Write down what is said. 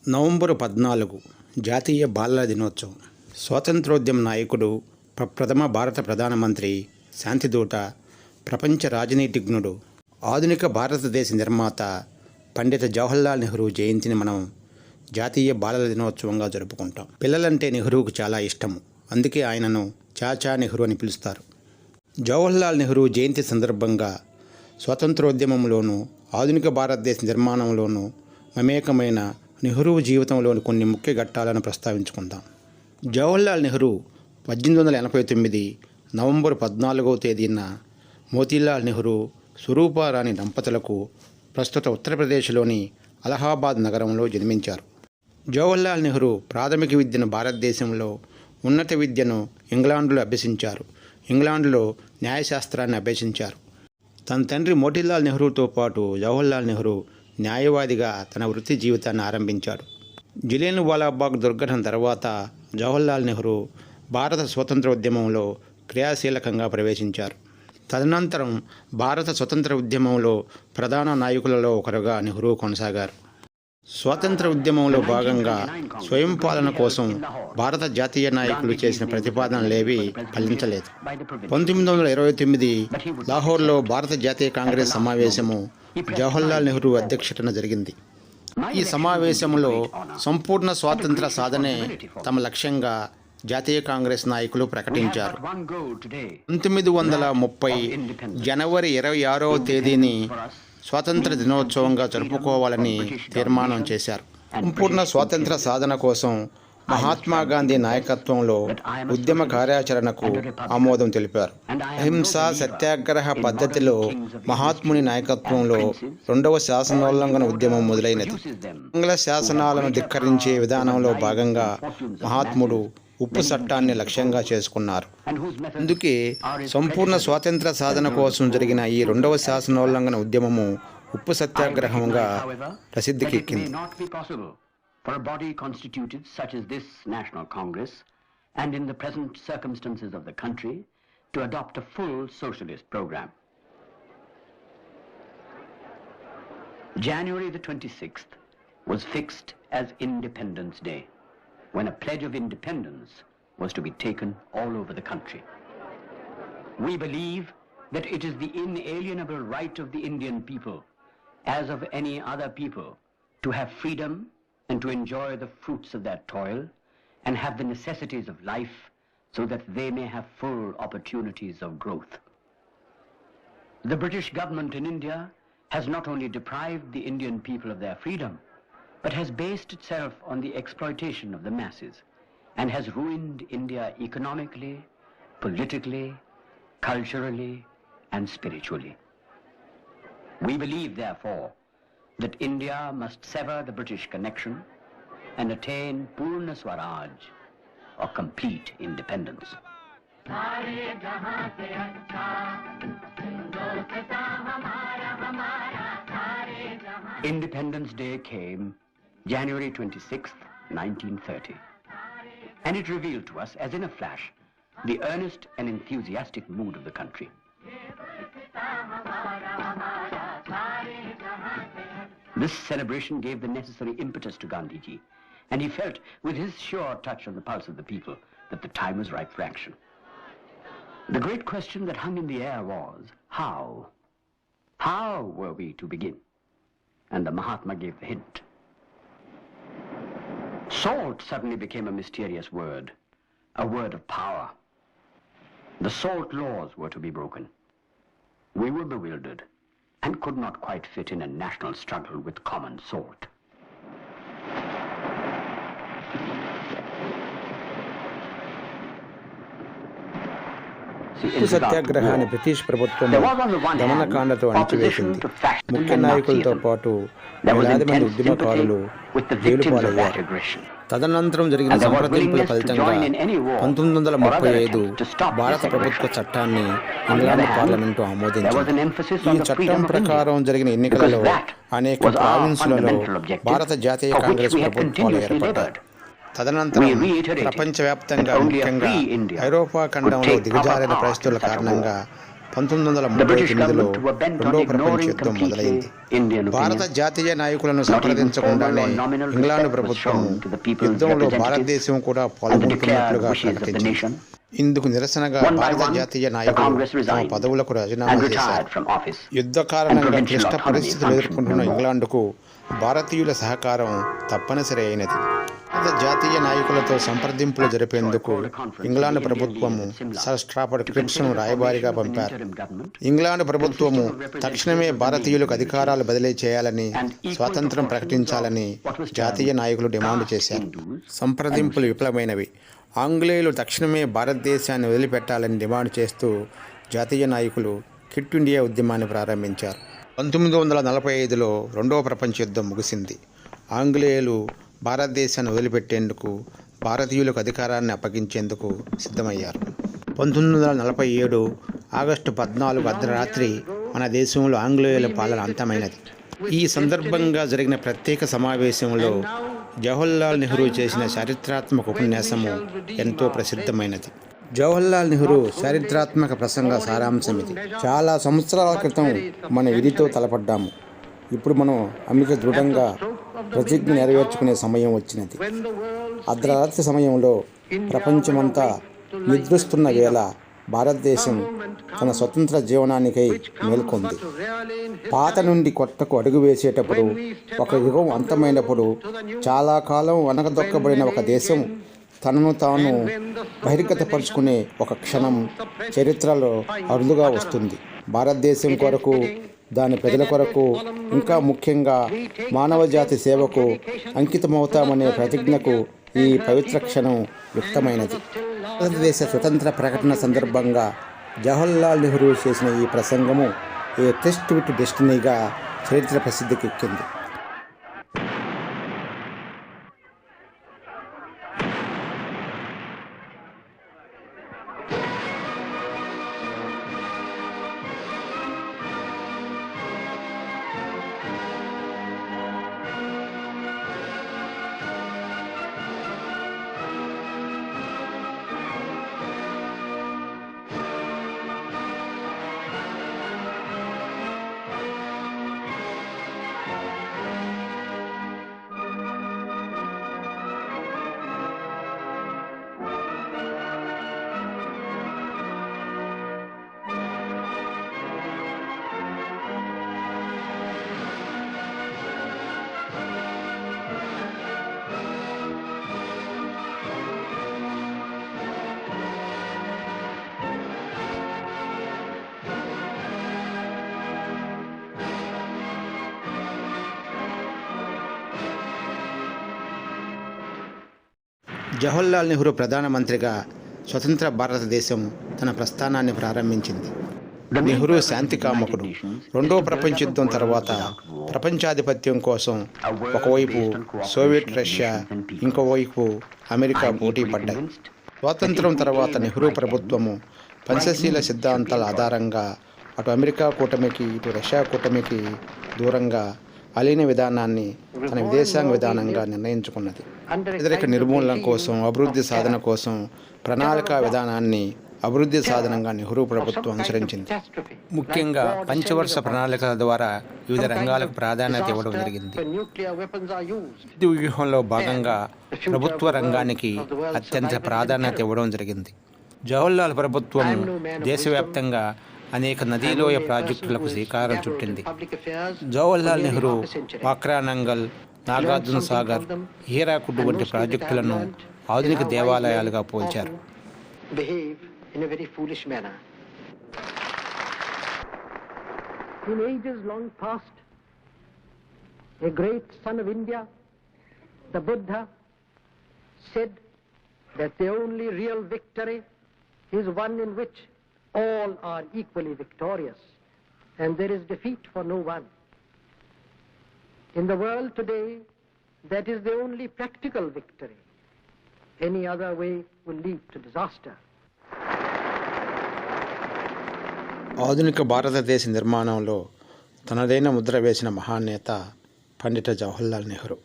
November 14 జాతీయ బాలల దినోత్సవం. స్వాతంత్రోద్యమ నాయకుడు, ప్రథమ భారత ప్రధానమంత్రి, శాంతిదూత, ప్రపంచ రాజనీతిజ్ఞుడు, ఆధునిక భారతదేశ నిర్మాత పండిత జవహర్లాల్ నెహ్రూ జయంతిని మనం జాతీయ బాలల దినోత్సవంగా జరుపుకుంటాం. పిల్లలంటే నెహ్రూకు చాలా ఇష్టము. అందుకే ఆయనను చాచా నెహ్రూ అని పిలుస్తారు. జవహర్లాల్ నెహ్రూ జయంతి సందర్భంగా స్వాతంత్రోద్యమంలోనూ ఆధునిక భారతదేశ నిర్మాణంలోనూ మమేకమైన నెహ్రూ జీవితంలోని కొన్ని ముఖ్య ఘట్టాలను ప్రస్తావించుకుందాం. జవహర్లాల్ నెహ్రూ 1889 నవంబర్ 14వ తేదీన మోతీలాల్ నెహ్రూ, స్వరూపారాణి దంపతులకు ప్రస్తుత ఉత్తరప్రదేశ్లోని అలహాబాద్ నగరంలో జన్మించారు. జవహర్లాల్ నెహ్రూ ప్రాథమిక విద్యను భారతదేశంలో, ఉన్నత విద్యను ఇంగ్లాండ్లో అభ్యసించారు. ఇంగ్లాండ్లో న్యాయశాస్త్రాన్ని అభ్యసించారు. తన తండ్రి మోతీలాల్ నెహ్రూతో పాటు జవహర్లాల్ నెహ్రూ న్యాయవాదిగా తన వృత్తి జీవితాన్ని ఆరంభించాడు. జలియన్వాలాబాగ్ దుర్ఘటన తర్వాత జవహర్లాల్ నెహ్రూ భారత స్వతంత్రోద్యమంలో క్రియాశీలకంగా ప్రవేశించారు. తదనంతరం భారత స్వతంత్ర ఉద్యమంలో ప్రధాన నాయకులలో ఒకరుగా నెహ్రూ కొనసాగారు. స్వాతంత్ర ఉద్యమంలో భాగంగా స్వయం పాలన కోసం భారత జాతీయ నాయకులు చేసిన ప్రతిపాదనలేవీ ఫలించలేదు. 1929 లాహోర్లో భారత జాతీయ కాంగ్రెస్ సమావేశము జవహర్లాల్ నెహ్రూ అధ్యక్షతన జరిగింది. ఈ సమావేశంలో సంపూర్ణ స్వాతంత్ర సాధనే తమ లక్ష్యంగా జాతీయ కాంగ్రెస్ నాయకులు ప్రకటించారు. 1930 జనవరి 26వ తేదీని స్వాతంత్ర దినోత్సవంగా జరుపుకోవాలని తీర్మానం చేశారు. సంపూర్ణ స్వాతంత్ర సాధన కోసం మహాత్మా గాంధీ నాయకత్వంలో ఉద్యమ కార్యాచరణకు ఆమోదం తెలిపారు. అహింసా సత్యాగ్రహ పద్ధతిలో మహాత్ముని నాయకత్వంలో రెండవ శాసనోల్లంఘన ఉద్యమం మొదలైనది. ఆంగ్ల శాసనాలను ధిక్కరించే విధానంలో భాగంగా మహాత్ముడు ఉప్పు చట్టాన్ని లక్ష్యంగా చేసుకున్నారు. అందుకే సంపూర్ణ స్వాతంత్ర సాధన కోసం జరిగిన ఈ రెండవ శాసనోల్లంఘన ఉద్యమము ఉప్పు సత్యాగ్రహంగా ప్రసిద్ధికెక్కింది. For a body constituted such as this National Congress, and in the present circumstances of the country, to adopt a full socialist program. January the 26th was fixed as Independence Day, when a pledge of independence was to be taken all over the country. We believe that it is the inalienable right of the Indian people, as of any other people, to have freedom and to enjoy the fruits of their toil and have the necessities of life so that they may have full opportunities of growth. The British government in India has not only deprived the Indian people of their freedom, but has based itself on the exploitation of the masses and has ruined India economically, politically, culturally, and spiritually. We believe, therefore, that India must sever the British connection and attain Purna Swaraj, or complete independence. Independence Day came January 26th, 1930, and it revealed to us, as in a flash, the earnest and enthusiastic mood of the country. This celebration gave the necessary impetus to Gandhiji, and he felt, with his sure touch on the pulse of the people, that the time was ripe for action. The great question that hung in the air was, how? How were we to begin? And the Mahatma gave the hint. Salt suddenly became a mysterious word, a word of power. The salt laws were to be broken. We were bewildered and could not quite fit in a national struggle with common salt. ఉప్పు సత్యాగ్రహాన్ని British ప్రభుత్వం దమనకాండతో అణిచివేసింది. ముఖ్య నాయకులతో పాటు వేలాది మంది ఉద్యమకారులు జైలుపాలయ్యారు. తదనంతరం జరిగిన సంప్రదింపుల ఫలితంగా 1935 భారత ప్రభుత్వ చట్టాన్ని ఇంగ్లాండ్ పార్లమెంటు ఆమోదించింది. ఈ చట్టం ప్రకారం జరిగిన ఎన్నికలలో అనేక ప్రావిన్సులలో భారత జాతీయ కాంగ్రెస్ ప్రభుత్వాలు ఏర్పడ్డాయి. తదనంతరం ప్రపంచవ్యాప్తంగా, ముఖ్యంగా ఐరోపా ఖండంలో దిగజారిన పరిస్థితుల కారణంగా 1938లో రెండవ ప్రపంచ యుద్ధం మొదలైంది. భారత జాతీయ నాయకులను సంప్రదించకుండానే ఇంగ్లాండ్ ప్రభుత్వం యుద్ధంలో భారతదేశం కూడా పాల్గొంటున్నట్లుగా ప్రకటించింది. ఇందుకు నిరసనగా భారత జాతీయ నాయకులు తమ పదవులకు రాజీనామా చేశారు. యుద్ధ కారణంగా క్లిష్ట పరిస్థితులు ఎదుర్కొంటున్న ఇంగ్లాండ్కు భారతీయుల సహకారం తప్పనిసరి అయినది. భారత జాతీయ నాయకులతో సంప్రదింపులు జరిపేందుకు ఇంగ్లాండ్ ప్రభుత్వము సర్ స్ట్రాఫర్డ్ క్రిప్స్ను రాయబారిగా పంపారు. ఇంగ్లాండ్ ప్రభుత్వము తక్షణమే భారతీయులకు అధికారాలు బదిలీ చేయాలని, స్వాతంత్రం ప్రకటించాలని జాతీయ నాయకులు డిమాండ్ చేశారు. సంప్రదింపులు విఫలమైనవి. ఆంగ్లేయులు తక్షణమే భారతదేశాన్ని వదిలిపెట్టాలని డిమాండ్ చేస్తూ జాతీయ నాయకులు క్విట్ ఇండియా ఉద్యమాన్ని ప్రారంభించారు. 1945లో రెండవ ప్రపంచ యుద్ధం ముగిసింది. ఆంగ్లేయులు భారతదేశాన్ని వదిలిపెట్టేందుకు, భారతీయులకు అధికారాన్ని అప్పగించేందుకు సిద్ధమయ్యారు. 1947 ఆగస్టు 14 అర్ధరాత్రి మన దేశంలో ఆంగ్లేయుల పాలన అంతమైనది. ఈ సందర్భంగా జరిగిన ప్రత్యేక సమావేశంలో జవహర్లాల్ నెహ్రూ చేసిన చారిత్రాత్మక ఉపన్యాసము ఎంతో ప్రసిద్ధమైనది. జవహర్లాల్ నెహ్రూ చారిత్రాత్మక ప్రసంగ సారాంశం ఇది. చాలా సంవత్సరాల క్రితం మన విధితో తలపడ్డాము. ఇప్పుడు మనం అమిత దృఢంగా ప్రతిజ్ఞ నెరవేర్చుకునే సమయం వచ్చినది. అర్ధరాత్రి సమయంలో ప్రపంచమంతా నిద్రిస్తున్న వేళ భారతదేశం తన స్వతంత్ర జీవనానికై మేల్కొంది. పాత నుండి కొత్తకు అడుగు వేసేటప్పుడు, ఒక యుగం అంతమైనప్పుడు, చాలా కాలం వనకదొక్కబడిన ఒక దేశం తనను తాను బహిర్గతపరుచుకునే ఒక క్షణం చరిత్రలో అరుదుగా వస్తుంది. భారతదేశం కొరకు, దాని ప్రజల కొరకు, ఇంకా ముఖ్యంగా మానవజాతి సేవకు అంకితమవుతామనే ప్రతిజ్ఞకు ఈ పవిత్ర క్షణం యుక్తమైనది. భారతదేశ స్వతంత్ర ప్రకటన సందర్భంగా జవహర్లాల్ నెహ్రూ చేసిన ఈ ప్రసంగము ఏ టెస్ట్ విత్ డెస్టినీగా చరిత్ర ప్రసిద్ధికెక్కింది. జవహర్లాల్ నెహ్రూ ప్రధానమంత్రిగా స్వతంత్ర భారతదేశం తన ప్రస్థానాన్ని ప్రారంభించింది. నెహ్రూ శాంతి కాముకుడు. రెండవ ప్రపంచ యుద్ధం తర్వాత ప్రపంచాధిపత్యం కోసం ఒకవైపు సోవియట్ రష్యా, ఇంకోవైపు అమెరికా పోటీ పడ్డాయి. స్వాతంత్రం తర్వాత నెహ్రూ ప్రభుత్వము పంచశీల సిద్ధాంతాల ఆధారంగా అటు అమెరికా కూటమికి, ఇటు రష్యా కూటమికి దూరంగా అలీన విధానాన్ని తన విదేశాంగ విధానంగా నిర్ణయించుకున్నది. వ్యతిరేక నిర్మూలన కోసం, అభివృద్ధి సాధన కోసం ప్రణాళికా విధానాన్ని అభివృద్ధి సాధనంగా నెహ్రూ ప్రభుత్వం అనుసరించింది. ముఖ్యంగా పంచవర్ష ప్రణాళికల ద్వారా వివిధ రంగాలకు ప్రాధాన్యత ఇవ్వడం జరిగింది. ఈ వ్యూహంలో భాగంగా ప్రభుత్వ రంగానికి అత్యంత ప్రాధాన్యత ఇవ్వడం జరిగింది. జవహర్లాల్ ప్రభుత్వం దేశవ్యాప్తంగా అనేక నదీలోయ ప్రాజెక్టులకు శ్రీకారం చుట్టింది. జవహర్లాల్ నెహ్రూ వాక్రానంగల్, నాగార్జున సాగర్, హీరాకుడ్ వంటి ప్రాజెక్టులను ఆధునిక దేవాలయాలుగా పోల్చారు. In a very foolish manner. In ages long past, a great son of India, the Buddha, said that the only real victory is one in which all are equally victorious and there is defeat for no one. In the world today, that is the only practical victory. Any other way will lead to disaster. ఆధునిక భారతదేశ నిర్మాణంలో తనదైన ముద్ర వేసిన మహానేత పండిత జవహర్లాల్ నెహ్రూ.